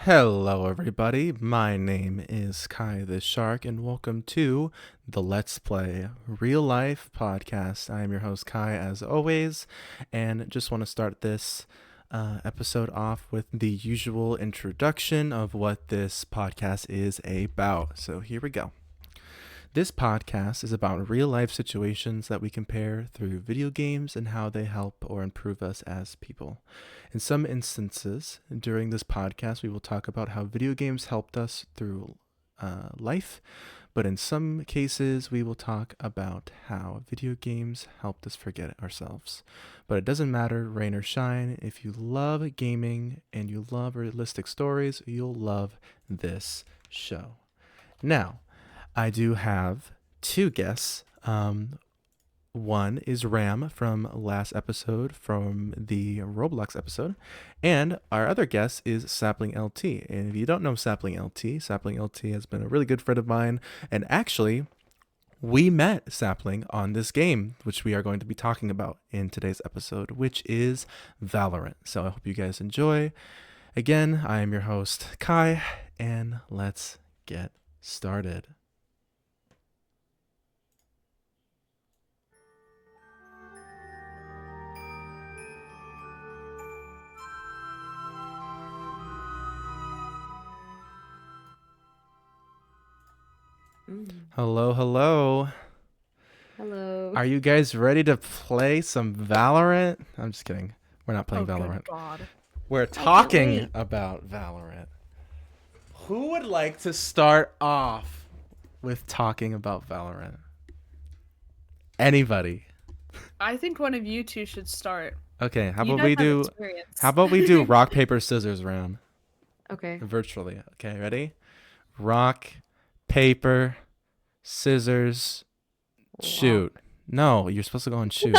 Hello, everybody. My name is Kai the Shark, and welcome to the Let's Play Real Life Podcast. I am your host, Kai, as always, and just want to start this episode off with the usual introduction of what this podcast is about. So, here we go. This podcast is about real life situations that we compare through video games and how they help or improve us as people. In some instances, during this podcast, we will talk about how video games helped us through life, but in some cases, we will talk about how video games helped us forget ourselves. But it doesn't matter, rain or shine, if you love gaming and you love realistic stories, you'll love this show. Now, I do have two guests. One is Ram from last episode, from the Roblox episode, and our other guest is SaplingLT. And if you don't know SaplingLT, SaplingLT has been a really good friend of mine, and actually, we met Sapling on this game, which we are going to be talking about in today's episode, which is Valorant. So I hope you guys enjoy. Again, I am your host, Kai, and let's get started. Hello, hello. Hello. Are you guys ready to play some Valorant? I'm just kidding. We're not playing Valorant. Good God. We're talking about Valorant. Who would like to start off with talking about Valorant? Anybody? I think one of you two should start. Okay, how You about guys we have do experience. how about we do rock paper scissors round Okay. virtually. Okay, ready? Rock, paper, scissors, shoot. No, you're supposed to go and shoot.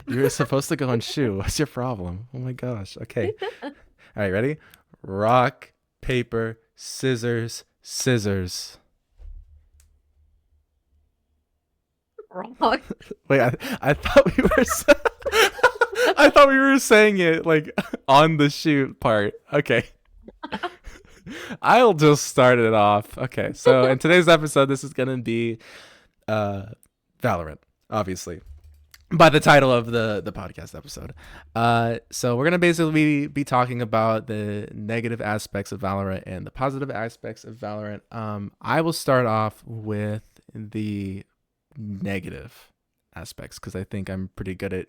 You're supposed to go and shoot. What's your problem? Oh my gosh. Okay. All right, ready? Rock, paper, scissors, scissors. Wrong. Wait, I thought we were I thought we were saying it like on the shoot part. Okay. I'll just start it off. Okay. So in today's episode, this is going to be Valorant, obviously, by the title of the podcast episode. So we're gonna basically be talking about the negative aspects of Valorant and the positive aspects of Valorant. I will start off with the negative aspects because I think I'm pretty good at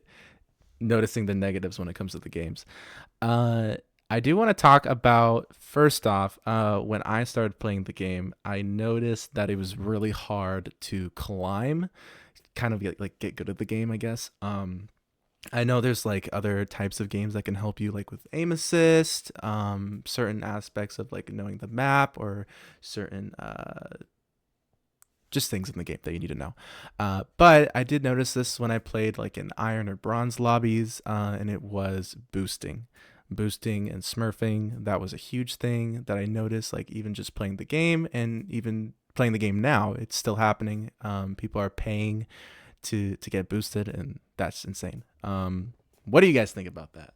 noticing the negatives when it comes to the games. I do want to talk about, first off, when I started playing the game, I noticed that it was really hard to climb, kind of get good at the game, I guess. I know there's like other types of games that can help you, like with aim assist, certain aspects of like knowing the map, or certain just things in the game that you need to know. But I did notice this when I played like in iron or bronze lobbies, and it was boosting and smurfing. That was a huge thing that I noticed, like even just playing the game, and even playing the game now, it's still happening. People are paying to get boosted, and that's insane. What do you guys think about that?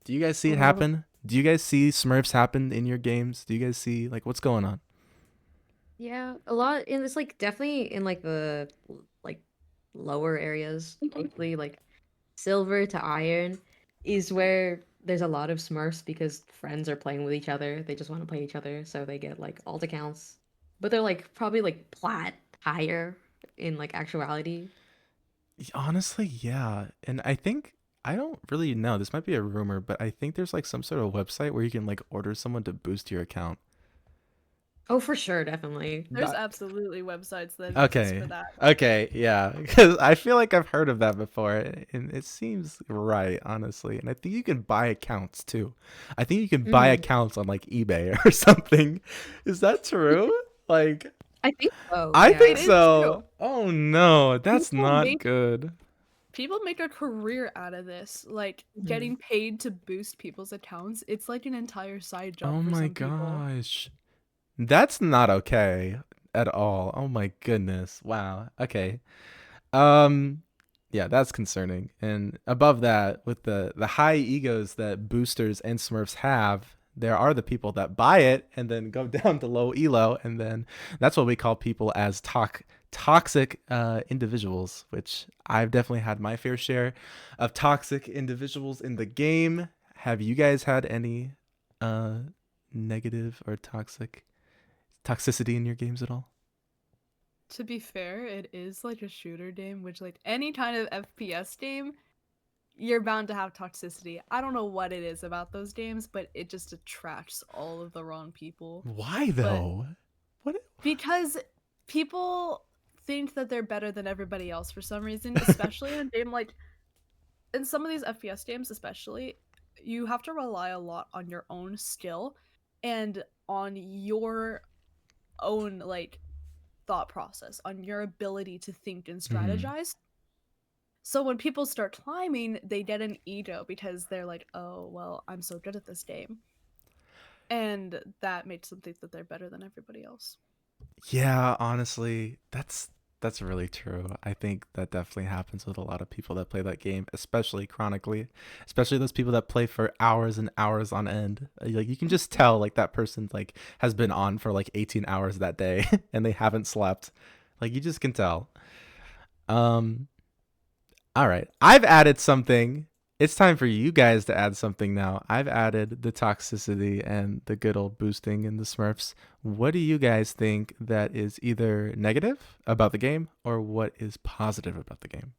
Do you guys see it happen? Do you guys see smurfs happen in your games? Do you guys see like what's going on? Yeah, a lot, and it's like definitely in like the like lower areas, mostly like silver to iron is where there's a lot of Smurfs because friends are playing with each other. They just want to play each other, so they get like alt accounts. But they're like probably like plat higher in like actuality. Honestly, yeah. And I think, I don't really know, this might be a rumor, but I think there's like some sort of website where you can like order someone to boost your account. Oh, for sure, definitely. There's absolutely websites that exist Okay. for that. Okay, yeah. Because I feel like I've heard of that before, and it seems right, honestly. And I think you can buy accounts too. I think you can buy accounts on like eBay or something. Is that true? Like, I think so. I Yeah. think It is so. true. Oh no, that's People not make- good. People make a career out of this, like getting paid to boost people's accounts. It's like an entire side job Oh for my some people. gosh. That's not okay at all. Oh my goodness. Wow. Okay. Yeah, that's concerning. And above that, with the high egos that boosters and Smurfs have, there are the people that buy it and then go down to low elo, and then that's what we call people as toxic individuals, which I've definitely had my fair share of toxic individuals in the game. Have you guys had any uh, negative or toxicity in your games at all? To be fair, it is like a shooter game, which like any kind of FPS game, you're bound to have toxicity. I don't know what it is about those games, but it just attracts all of the wrong people. Why But though? What? because people think that they're better than everybody else for some reason, especially in a game like in some of these FPS games, especially, you have to rely a lot on your own skill and on your own like thought process, on your ability to think and Mhm. strategize. So when people start climbing, they get an ego because they're like, "Oh, well, I'm so good at this game." And that makes them think that they're better than everybody else. Yeah, honestly, that's really true. I think that definitely happens with a lot of people that play that game, especially chronically, especially those people that play for hours and hours on end. Like you can just tell like that person like has been on for like 18 hours that day and they haven't slept. Like you just can tell. Um all right. I've added something. It's time for you guys to add something now. I've added the toxicity and the good old boosting in the Smurfs. What do you guys think that is either negative about the game or what is positive about the game?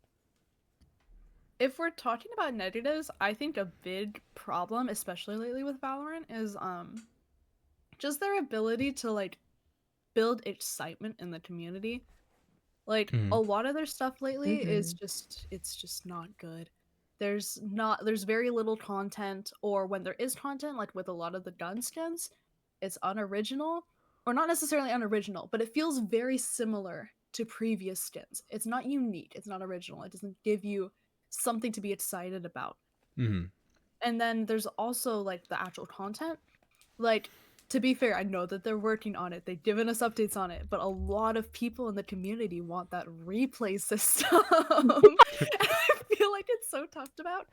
If we're talking about negatives, I think a big problem, especially lately with Valorant, is just their ability to like build excitement in the community. Like a Mm, lot of their stuff lately is Mm-hmm. just it's just not good. There's very little content, or when there is content, like with a lot of the gun skins, it's unoriginal, or not necessarily unoriginal, but it feels very similar to previous skins. It's not unique, it's not original. It doesn't give you something to be excited about. mm, And then there's also like the actual content. Like, to be fair, I know that they're working on it. They've given us updates on it, but a lot of people in the community want that replay system. And I feel like it's so talked about.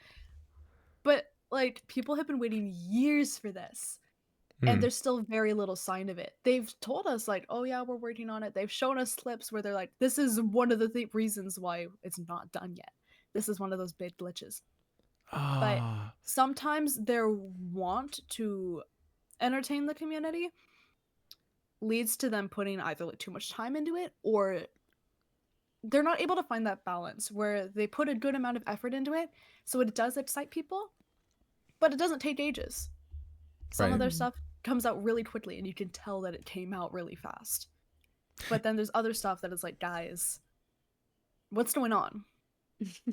But like people have been waiting years for this. And mm. there's still very little sign of it. They've told us like, "Oh yeah, we're working on it." They've shown us clips where they're like, "This is one of the reasons why it's not done yet. This is one of those big glitches." But Ah, sometimes their want to entertain the community leads to them putting either like too much time into it, or they're not able to find that balance where they put a good amount of effort into it so it does excite people, but it doesn't take ages. Some of right. their stuff comes out really quickly and you can tell that it came out really fast. But then there's other stuff that is like, guys, what's going on?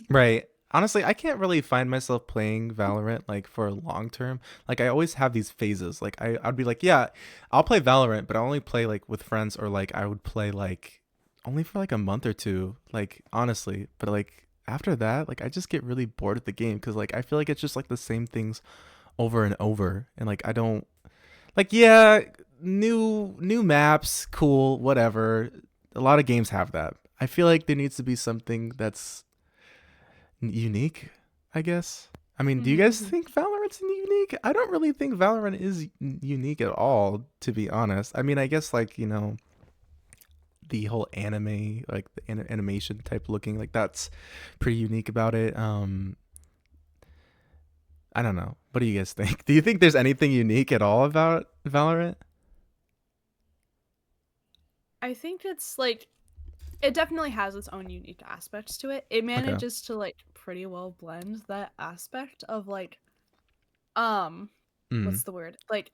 Right. Honestly, I can't really find myself playing Valorant like for long term. Like I always have these phases. Like I'd be like, yeah, I'll play Valorant, but I only play like with friends or like I would play like only for like a month or two. Like honestly, but like after that, like I just get really bored of the game cuz like I feel like it's just like the same things over and over and like I don't like yeah, new maps, cool, whatever. A lot of games have that. I feel like there needs to be something that's unique, I guess. I mean, do you Mm-hmm. guys think Valorant's unique? I don't really think Valorant is unique at all, to be honest. I mean, I guess like, the whole anime, like the animation type looking, like that's pretty unique about it. I don't know. What do you guys think? Do you think there's anything unique at all about Valorant? I think it's like it definitely has its own unique aspects to it. It Okay. manages to like pretty well blend that aspect of like um Mm. what's the word? Like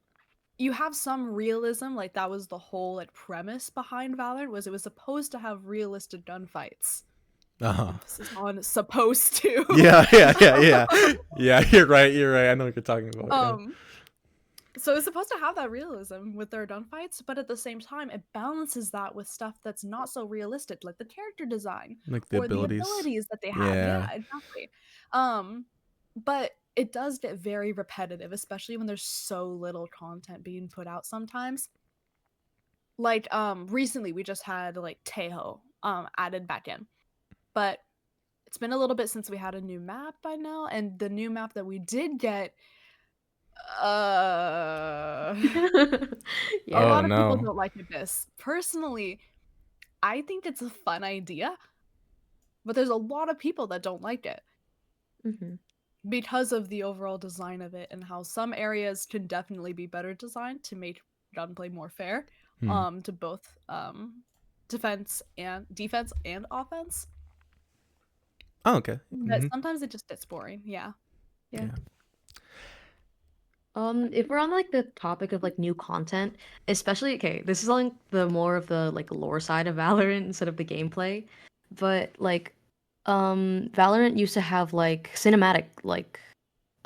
you have some realism, like that was the whole like premise behind Valorant was it was supposed to have realistic gunfights. Uh-huh. Emphasis on supposed to. Yeah, yeah, yeah, yeah. Yeah, you're right. You're right. I know what you're talking about. Yeah. um so it's supposed to have that realism with their gunfights, but at the same time it balances that with stuff that's not so realistic, like the character design Like the or the abilities. abilities that they have. Yeah. Yeah, exactly. um but it does get very repetitive, especially when there's so little content being put out sometimes. Like recently we just had like Tejo added back in, but it's been a little bit since we had a new map by now, and the new map that we did get, Uh, a Yeah. Oh lot of people no. don't like Abyss. Personally, I think it's a fun idea, but there's a lot of people that don't like it Hmm. because of the overall design of it and how some areas can definitely be better designed to make gunplay more fair, Hmm. to both defense and offense. Oh, okay. But Mm-hmm. sometimes it just gets boring. Yeah. Yeah. Yeah. If we're on like the topic of like new content, especially okay, this is like the more of the like lore side of Valorant instead of the gameplay, but like, Valorant used to have like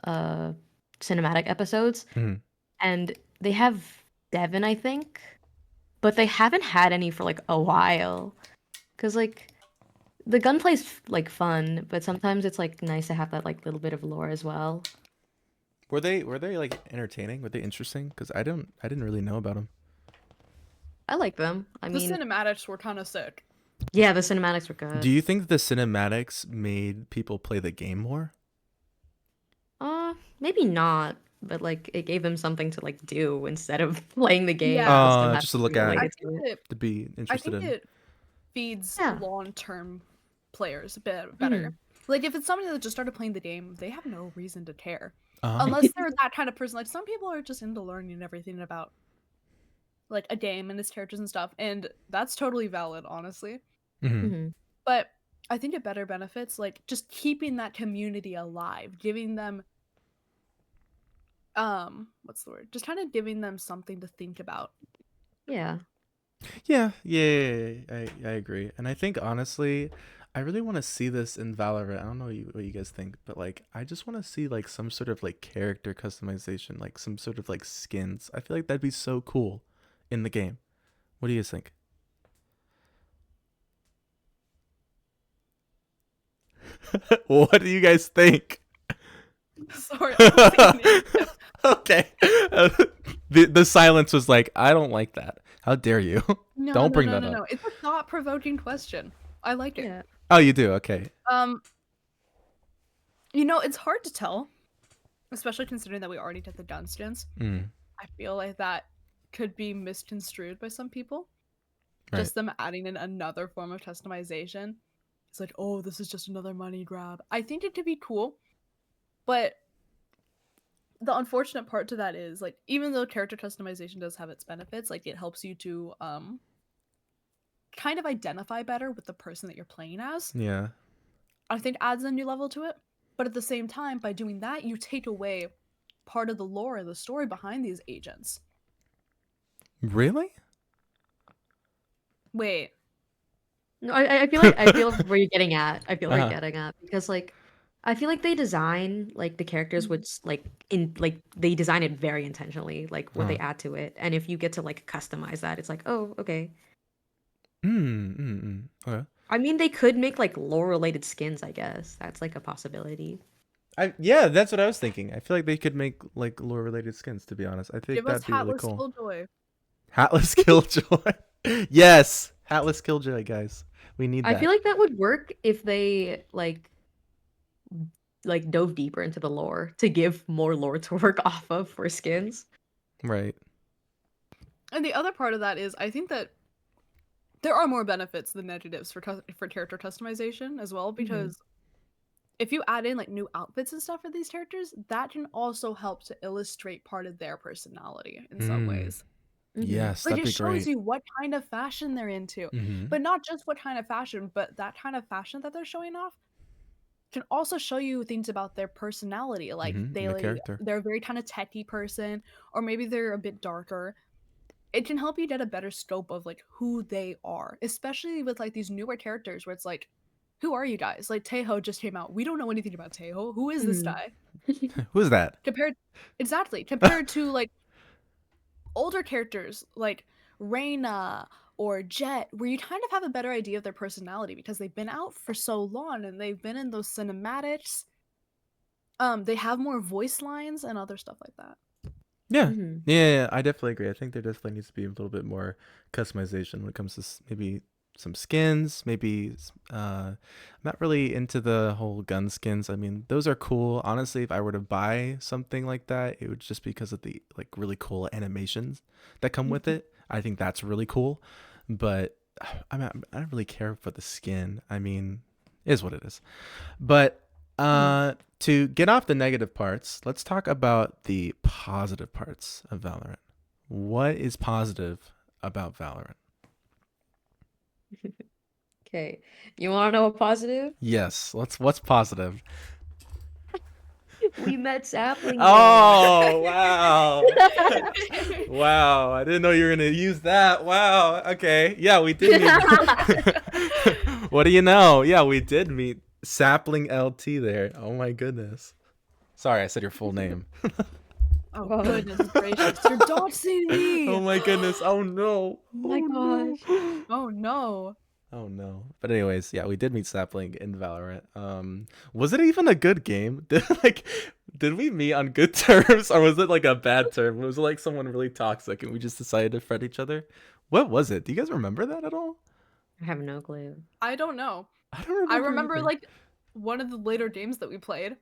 uh cinematic episodes, Hmm. and they have Devin, I think, but they haven't had any for like a while, because like the gunplay's like fun, but sometimes it's like nice to have that like little bit of lore as well. Were they like entertaining? Were they interesting? Because I didn't really know about them. I like them. I The mean, cinematics were kind of sick. yeah, the cinematics were Do good. you think the cinematics made people play the game more? Maybe not, but like it gave them something to like do instead of playing the game Yeah. just to have Just to look something at, I related think to it. that to be I interested think in. it feeds Yeah. long-term players a bit better. Hmm. Like if it's somebody that just started playing the game, they have no reason to care. Oh. Unless they're that kind of person. Like some people are just into learning everything about like a game and its characters and stuff, and that's totally valid, honestly. Hmm. Hmm. But I think it better benefits like just keeping that community alive, giving them what's the word? Just kind of giving them something to think about. Yeah. Yeah. I agree, and I think honestly, I really want to see this in Valorant. I don't know what you guys think, but like, I just want to see like some sort of like character customization, like some sort of like skins. I feel like that'd be so cool in the game. What do you guys think? What do you guys think? Sorry, I was saying it. Okay. Uh, the silence was like, I don't like that. How dare you? No, Don't no, bring no, that no, up. no. It's a thought-provoking question. I like it. Yeah. Oh, you do. Okay. Um, it's hard to tell, especially considering that we already did the Dunstans. Mm, I feel like that could be misconstrued by some people. right. Just them adding in another form of customization. It's like, oh, this is just another money grab. I think it could be cool, but the unfortunate part to that is like even though character customization does have its benefits, like it helps you to kind of identify better with the person that you're playing as. Yeah. I think adds a new level to it. But at the same time, by doing that, you take away part of the lore and the story behind these agents. Really? Wait, No, I feel where you're getting at. I feel where you're Uh-huh. getting at because like I feel like they design like the characters which like in like they design it very intentionally, like what Huh. they add to it. And if you get to like customize that, it's like, oh, okay. Okay. I mean, they could make like lore related skins, I guess. That's like a possibility. Yeah, that's what I was thinking. I feel like they could make like lore related skins, to be honest. I think give us that'd be really Hatless cool. Killjoy. Hatless Killjoy. Yes. Hatless Killjoy, guys. We need I feel that. like that would work if they like dove deeper into the lore to give more lore to work off of for skins. Right. And the other part of that is I think that there are more benefits than negatives for character customization as well Hmm. because if you add in like new outfits and stuff for these characters, that can also help to illustrate part of their personality in some Mm. ways. Hmm. Yes, Like that'd it be shows great. you what kind of fashion they're into. Mm-hmm. But not just what kind of fashion, but that kind of fashion that they're showing off can also show you things about their personality. Like Mm-hmm. And the character. they're a very kind of techie person, or maybe they're a bit darker. It can help you get a better scope of like who they are, especially with like these newer characters where it's like, who are you guys? Like Teho just came out. We don't know anything about Teho. Who is this Hmm. guy? Who's that? Compared compared to like older characters like Reina or Jet, where you kind of have a better idea of their personality because they've been out for so long and they've been in those cinematics. They have more voice lines and other stuff like that. Yeah. Hmm. Yeah, I definitely agree. I think there definitely needs to be a little bit more customization when it comes to maybe some skins, maybe. I'm not really into the whole gun skins. I mean, those are cool. Honestly, if I were to buy something like that, it would just because of the like really cool animations that come with it. I think that's really cool. But I don't really care for the skin. I mean, it is what it is. But to get off the negative parts, let's talk about the positive parts of Valorant. What is positive about Valorant? Okay. You want to know a positive? Yes, what's positive? We met Sapling there. Oh, wow. Wow, I didn't know you were going to use that. Wow. Okay. Yeah, we did meet. What do you know? Yeah, we did meet SaplingLT there. Oh my goodness. Sorry, I said your full name. Oh Whoa. goodness gracious! You're doxing me. Oh my goodness. Oh no. Oh my Oh gosh. no. Oh no. Oh no. But anyways, yeah, we did meet Sapling in Valorant. Was it even a good game? Did we meet on good terms or was it like a bad term? Was it like someone really toxic and we just decided to friend each other? What was it? Do you guys remember that at all? I have no clue. I don't know. I don't I remember. remember either. like one of the later games that we played.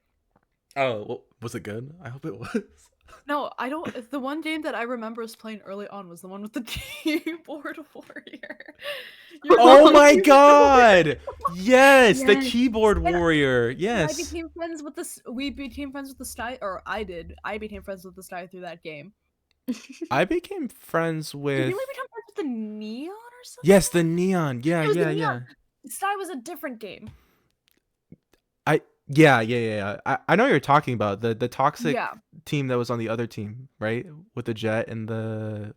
Oh, well, was it good? I hope it was. No, I don't. The one game that I remember us playing early on was the one with the keyboard warrior. You Oh remember the my keyboard warrior? god! Yes, the Yes. keyboard And warrior. And I Yes. became friends with this. We became friends with the Sty, or I did. I became friends with the Sty through that game. I became friends Did with you become friends with the Neon or something? yes, the neon. Yeah, It was the yeah, yeah. Neon. Sty was a different game. Yeah. I know what you're talking about. The toxic Yeah. team that was on the other team, right? With the Jet and the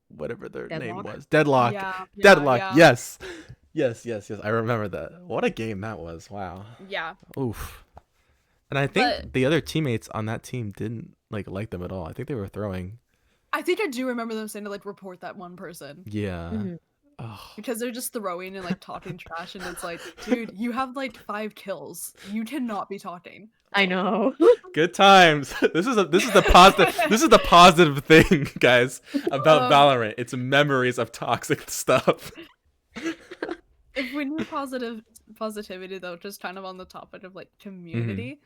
whatever their name Deadlock? was. Deadlock. Yeah. Deadlock. Yeah. Yes. Yes. I remember that. What a game that was. Wow. Yeah. Oof. And I think But the other teammates on that team didn't like them at all. I think they were throwing. I think I do remember them saying to like report that one person Yeah. Mhm. Oh. because they're just throwing and like talking trash, and it's like, dude, you have like 5 kills. You cannot be talking. I know. Good times. This is the positive thing, guys, about Valorant. It's memories of toxic stuff. If we need positivity though, just kind of on the topic of like community,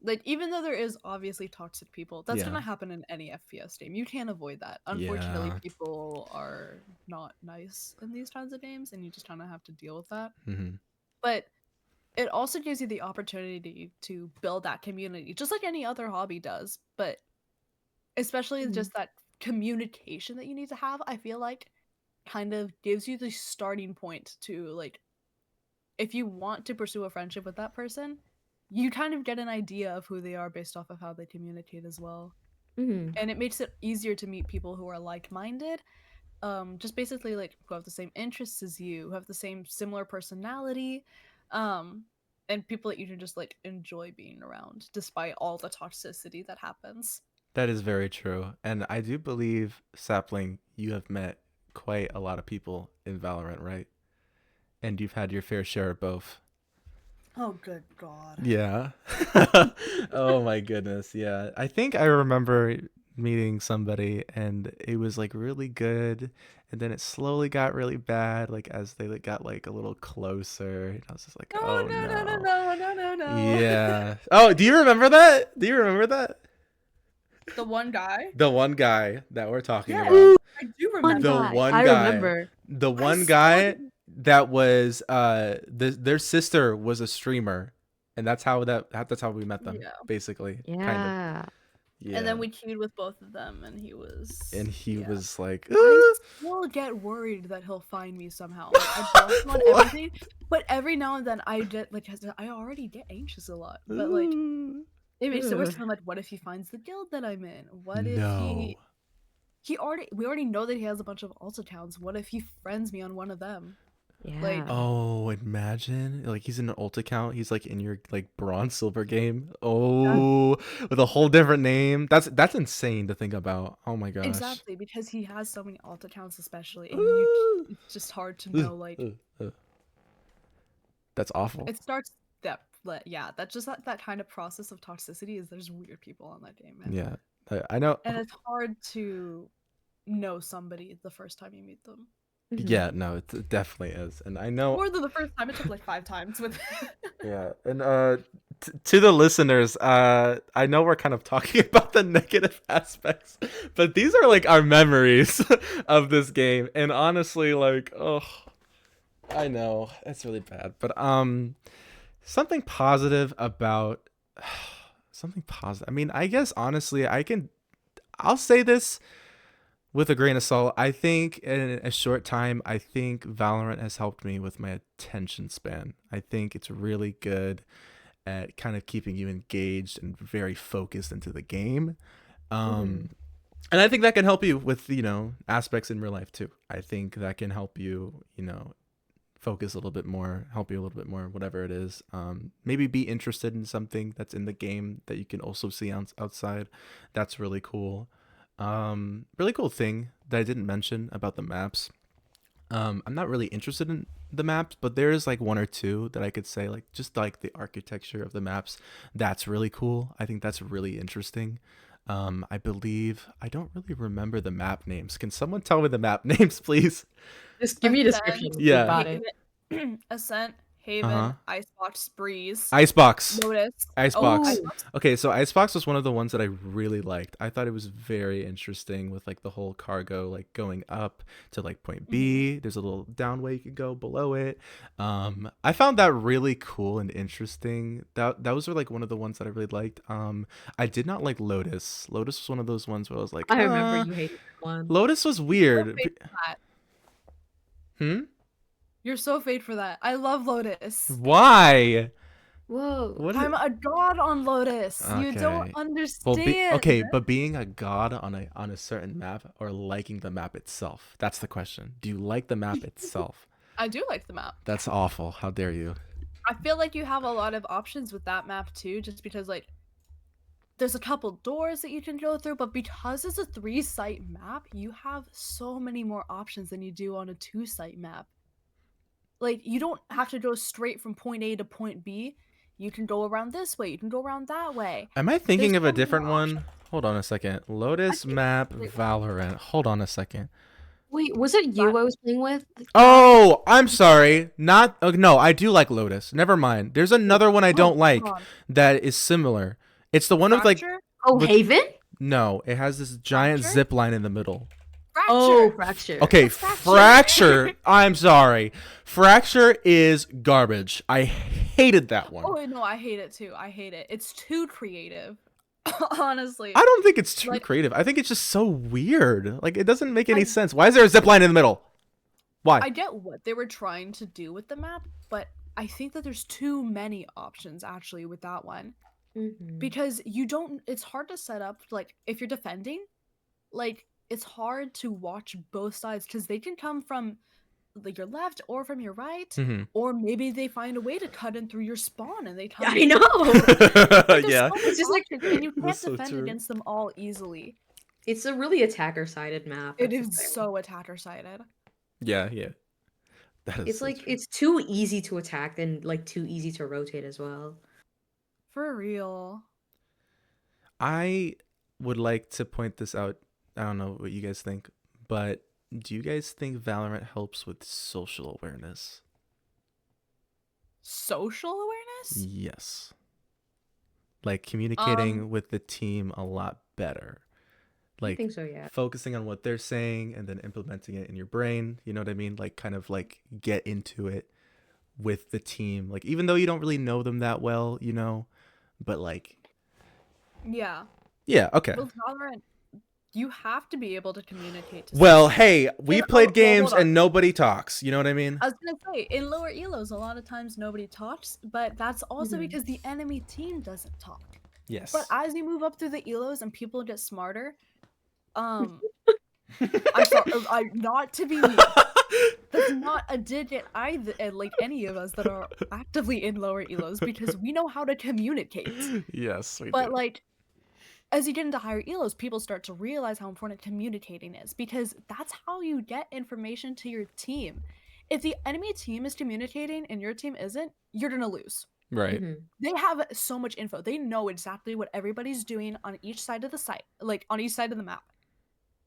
like even though there is obviously toxic people, that's Yeah. gonna happen in any FPS game. You can't avoid that. Unfortunately, Yeah. people are not nice in these kinds of games, and you just kind of have to deal with that. Mm-hmm. But it also gives you the opportunity to build that community, just like any other hobby does. But especially Mhm. just that communication that you need to have, I feel like kind of gives you the starting point to like if you want to pursue a friendship with that person, you kind of get an idea of who they are based off of how they communicate as well. Mhm. And it makes it easier to meet people who are like-minded, just basically like who have the same interests as you, who have the same similar personality, um, and people that you can just like enjoy being around despite all the toxicity that happens. That is very true. And I do believe, Sapling, you have met quite a lot of people in Valorant, right? And you've had your fair share of both. Oh, good God. Yeah. Oh my goodness. Yeah. I think I remember meeting somebody and it was like really good and then it slowly got really bad like as they like, got like a little closer and I was just like, No, "Oh no, no, no, no." no, no, no, no. Yeah. Oh, do you remember that? Do you remember that? The one guy? The one guy that we're talking Yeah, about. I do One remember. The guy. one I guy. remember. The I one still guy that was their sister was a streamer and that's how we met them Yeah. basically kind of. Yeah. Yeah. And then we queued with both of them, and he was. And he Yeah. was like, I still get worried that he'll find me somehow. Like, I block him on What? everything, but every now and then I get like I already get anxious a lot. But like it makes it worse. Ugh. I'm like, what if he finds the guild that I'm in? What if No. we already know that he has a bunch of alt accounts. What if he friends me on one of them? Yeah. Oh, imagine like he's in an alt account. He's like in your like bronze silver game. Oh, with a whole different name. That's insane to think about. Oh my gosh. Exactly, because he has so many alt accounts, especially, and it's just hard to Ugh, know. Like, ugh. That's awful. it starts that, yeah, that's just that kind of process of toxicity. Is there's weird people on that game, man. Yeah, I know. And it's hard to know somebody the first time you meet them. Yeah, no, it definitely is. And I know, More than the first time. It took like 5 times with. yeah. And to the listeners, I know we're kind of talking about the negative aspects, but these are like our memories of this game. And honestly, like, oh, I know it's really bad, but something positive about something positive. I mean, I guess honestly, I'll say this with a grain of salt. I think in a short time, I think Valorant has helped me with my attention span. I think it's really good at kind of keeping you engaged and very focused into the game. Um, and I think that can help you with, aspects in real life too. I think that can help you, focus a little bit more, help you a little bit more, whatever it is. Maybe be interested in something that's in the game that you can also see outside. That's really cool. Really cool thing that I didn't mention about the maps. I'm not really interested in the maps, but there's like one or two that I could say, like just like the architecture of the maps. That's really cool. I think that's really interesting. I believe I don't really remember the map names. Can someone tell me the map names, please? Just give me a description. Ascent, You Yeah. got it. Haven, Ascent, Uh huh. Haven, Icebox, Breeze, Icebox. Lotus. Icebox. Oh, Icebox. Okay, so Icebox was one of the ones that I really liked. I thought it was very interesting with like the whole cargo like going up to like point B. There's a little down way you could go below it. I found that really cool and interesting. Those were like one of the ones that I really liked. I did not like Lotus. Lotus was one of those ones where I was like, I remember you hated that one. Lotus was You're so weird. fade for that. Hmm? You're so fade for that. I love Lotus. Why? Whoa. What I'm a god on Lotus. You don't Okay. Well, understand. okay, but being a god on a certain map or liking the map itself. That's the question. Do you like the map itself? I do like the map. That's awful. How dare you? I feel like you have a lot of options with that map too, just because like there's a couple doors that you can go through, but because it's a 3-site map, you have so many more options than you do on a 2-site map. Like you don't have to go straight from point A to point B. You can go around this way, you can go around that way. Am I There's thinking of so a many more different options. one? Hold on a second. I Lotus think map wait, Valorant. Hold on a second. Wait, was it that you I was playing with? Oh, I'm sorry. Not no, I do like Lotus. Never mind. There's another one I oh, don't hold like on. that is similar. It's the one with like Fracture? Oh, with Haven? no, it has this giant Fracture? zip line in the middle. Oh, Fracture! Fracture. Okay, What's Fracture? Fracture. I'm sorry. Fracture is garbage. I hated that one. Oh no, I hate it too. I hate it. It's too creative. Honestly. I don't think it's too Like creative. I think it's just so weird. Like it doesn't make any I sense. Why is there a zip line in the middle? Why? I get what they were trying to do with the map, but I think that there's too many options actually with that one. Because you don't it's hard to set up like if you're defending, like it's hard to watch both sides because they can come from like your left or from your right, Hmm. or maybe they find a way to cut in through your spawn and they Yeah, come I in. know. Like, there's Yeah. so It's many just like options, and you can't That's so defend true. against them all easily. it's a really attacker-sided map. It That's the is thing. so attacker sided. Yeah, yeah. That is It's so like true. it's too easy to attack and like too easy to rotate as well. For real. I would like to point this out. I don't know what you guys think, but do you guys think Valorant helps with social awareness? Social awareness? Yes. Like Um, communicating with the team a lot better. I Like think so, yeah. focusing on what they're saying and then implementing it in your brain. You know what I mean? Like kind of like get into it with the team. Like even though you don't really know them that well, but like yeah. yeah, okay. With Valorant, you have to be able to communicate to Well, someone. hey, we And, played well, games hold on. and nobody talks. You know what I mean? I was gonna say, in lower elos, a lot of times nobody talks, but that's also because the enemy team doesn't talk. Yes. But as you move up through the elos and people get smarter, I'm sorry, not to be mean. That's not a dig at either, at like any of us that are actively in lower elos because we know how to communicate. Yes, we But do. like, as you get into higher elos, people start to realize how important communicating is because that's how you get information to your team. If the enemy team is communicating and your team isn't, you're gonna lose. Right. They have so much info. They know exactly what everybody's doing on each side of the site, like on each side of the map.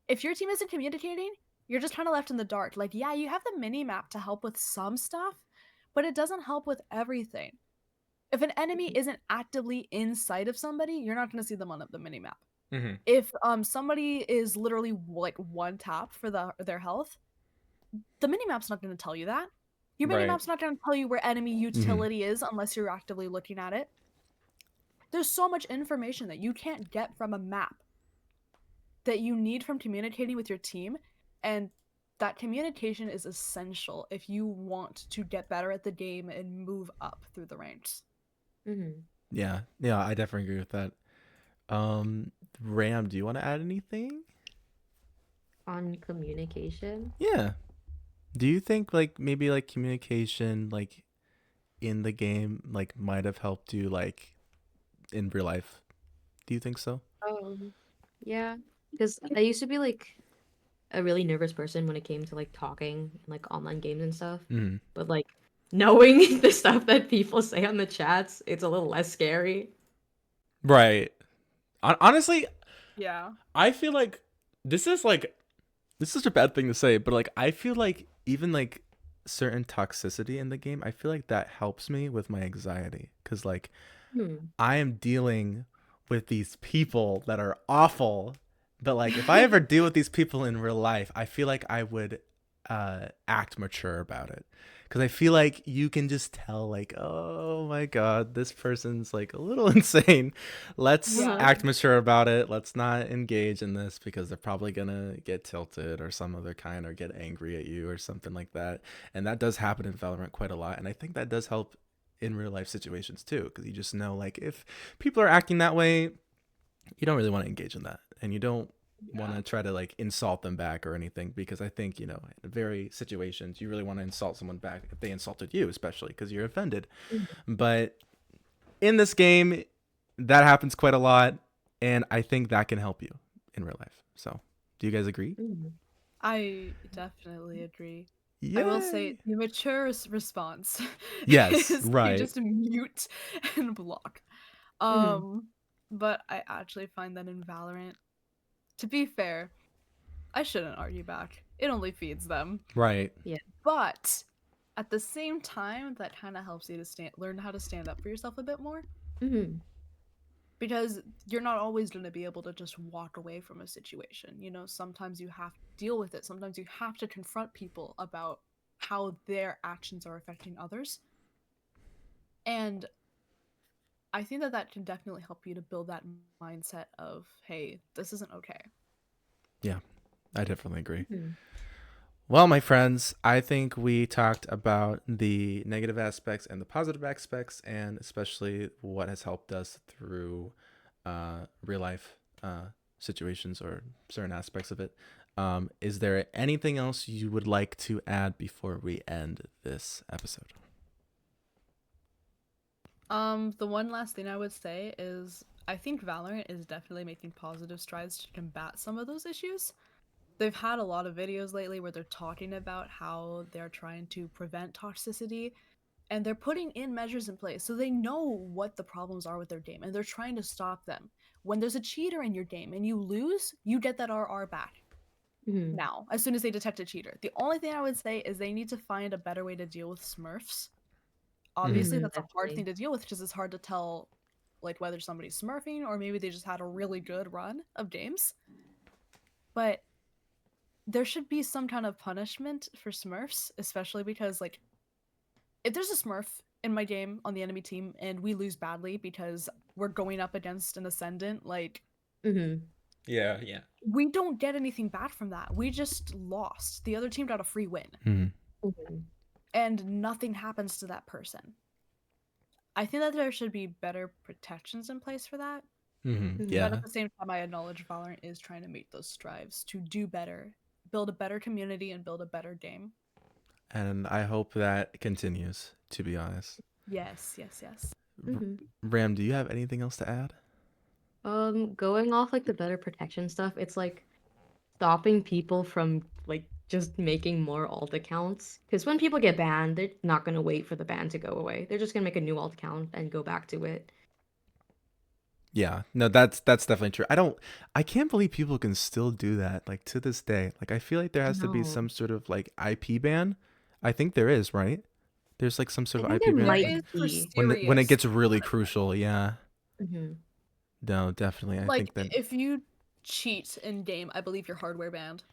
If your team isn't communicating, you're just kind of left in the dark. Like, yeah, you have the mini map to help with some stuff, but it doesn't help with everything. If an enemy isn't actively in sight of somebody, you're not going to see them on the mini map. Mm-hmm. If somebody is literally like one tap for their health, the mini map's not going to tell you that. Your mini Right. map's not going to tell you where enemy Mm-hmm. utility is unless you're actively looking at it. There's so much information that you can't get from a map that you need from communicating with your team, and that communication is essential if you want to get better at the game and move up through the ranks. Mm-hmm. Yeah. Yeah, I definitely agree with that. Ram, do you want to add anything? On communication. Yeah. Do you think like maybe like communication like in the game like might have helped you like in real life? Do you think so? Yeah, because I used to be like a really nervous person when it came to like talking and like online games and stuff. Mm-hmm. But like knowing the stuff that people say on the chats, it's a little less scary. Right. Honestly, Yeah. I feel like this is like this is such a bad thing to say, but like I feel like even like certain toxicity in the game, I feel like that helps me with my anxiety cuz like Hmm. I am dealing with these people that are awful. But like if I ever deal with these people in real life, I feel like I would act mature about it. Cuz I feel like you can just tell like, "Oh my god, this person's like a little insane. Let's Yeah. act mature about it. Let's not engage in this because they're probably going to get tilted or some other kind or get angry at you or something like that." And that does happen in Valorant quite a lot, and I think that does help in real life situations too, because you just know like if people are acting that way, you don't really want to engage in that, and you don't want to try to like insult them back or anything, because I think in very situations you really want to insult someone back if they insulted you, especially because you're offended. But in this game, that happens quite a lot, and I think that can help you in real life. So, do you guys agree? Mhm. I definitely agree. I will say Yay! the mature response Yes, is to right. just mute and block. Mhm. Um, but I actually find that in Valorant, to be fair, I shouldn't argue back. It only feeds them. Right. Yeah. But at the same time, that kind of helps you to learn how to stand up for yourself a bit more, Mhm. because you're not always going to be able to just walk away from a situation. Sometimes you have to deal with it. Sometimes you have to confront people about how their actions are affecting others. And I think that that can definitely help you to build that mindset of, hey, this isn't okay. Yeah, I definitely agree. Mhm. Well, my friends, I think we talked about the negative aspects and the positive aspects, and especially what has helped us through real life situations or certain aspects of it. Is there anything else you would like to add before we end this episode? The one last thing I would say is I think Valorant is definitely making positive strides to combat some of those issues. They've had a lot of videos lately where they're talking about how they're trying to prevent toxicity, and they're putting in measures in place so they know what the problems are with their game and they're trying to stop them. When there's a cheater in your game and you lose, you get that RR back. Mhm. Now, as soon as they detect a cheater. The only thing I would say is they need to find a better way to deal with Smurfs. Obviously, Mhm. that's a hard thing Definitely. to deal with because it's hard to tell like whether somebody's smurfing or maybe they just had a really good run of games. But there should be some kind of punishment for Smurfs, especially because like if there's a Smurf in my game on the enemy team and we lose badly because we're going up against an ascendant, like Mhm. Yeah, yeah. we don't get anything bad from that. We just lost. The other team got a free win Mm-hmm. Mhm. and nothing happens to that person. I think that there should be better protections in place for that. Mm-hmm. But Mhm. at Yeah. the same time, I acknowledge Valorant is trying to make those strives to do better, build a better community, and build a better game. And I hope that continues, to be honest. Yes, yes, yes. R- Mhm. Ram, do you have anything else to add? Going off like the better protection stuff, it's like stopping people from like just making more alt accounts. Because when people get banned, they're not gonna wait for the ban to go away. They're just gonna make a new alt account and go back to it. Yeah, no, that's definitely true. I can't believe people can still do that, like to this day. Like I feel like there I has to be know. some sort of like IP ban. I think there is, right? There's like some I sort of think IP there ban There might is for be. when it serious gets really content. crucial. Yeah, Hmm. no, definitely. I Like think that. if you cheat in game, I believe you're hardware banned.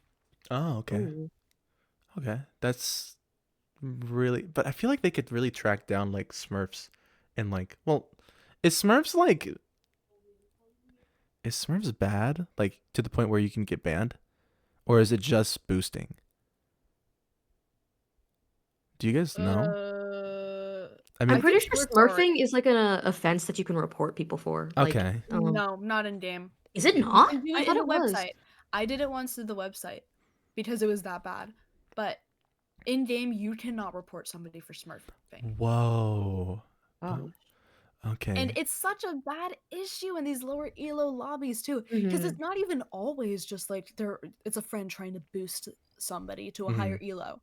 Oh, okay, Ooh. okay. That's really, but I feel like they could really track down like Smurfs, and like, well, is Smurfs like is Smurfs bad, like to the point where you can get banned, or is it just boosting? Do you guys know? Uh, I I'm I mean, pretty think sure bots are smurfing is like an offense that you can report people for. Like, okay. no, not in game. is it You not? can do I it thought in the it was. website. I did it once through the website because it was that bad. But in game, you cannot report somebody for smurfing. Whoa. Oh. And Okay. it's such a bad issue in these lower elo lobbies too, because Hmm. it's not even always just like it's a friend trying to boost somebody to a Hmm. higher elo.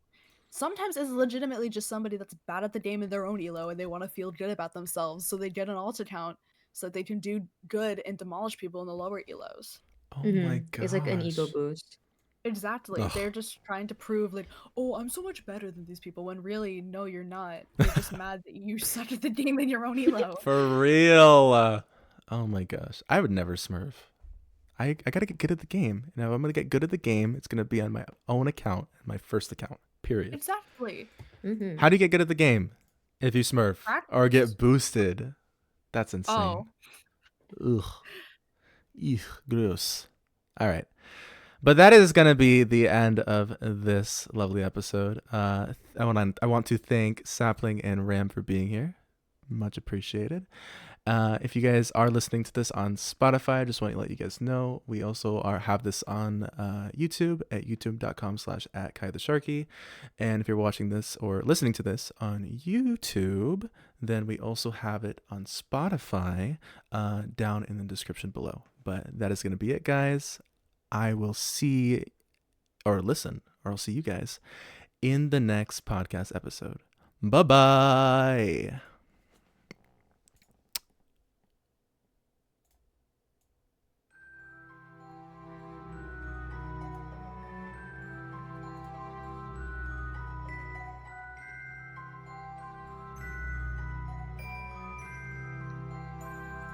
Sometimes it's legitimately just somebody that's bad at the game in their own elo and they want to feel good about themselves, so they get an alt account so that they can do good and demolish people in the lower elos. Oh Hmm. my It's like an ego gosh. boost. Exactly. They're Ugh. just trying to prove like, "Oh, I'm so much better than these people," when really, no, you're not. You're just mad that you suck at the game in your own elo. For real. Oh my gosh. I would never Smurf. I gotta get good at the game. And if I'm gonna get good at the game, it's gonna be on my own account, my first account. Period. Exactly. Hmm. How do you get good at the game? If you Smurf or Practice. get boosted. That's insane. Oh, Ugh. Eugh. Gross. All right. But that is going to be the end of this lovely episode. I want to thank Sapling and Ram for being here. Much appreciated. If you guys are listening to this on Spotify, I just want to let you guys know we also have this on YouTube at youtube.com/at Kai the Sharky. And if you're watching this or listening to this on YouTube, then we also have it on Spotify down in the description below. But that is going to be it, guys. I will see or listen, or I'll see you guys in the next podcast episode. Bye bye.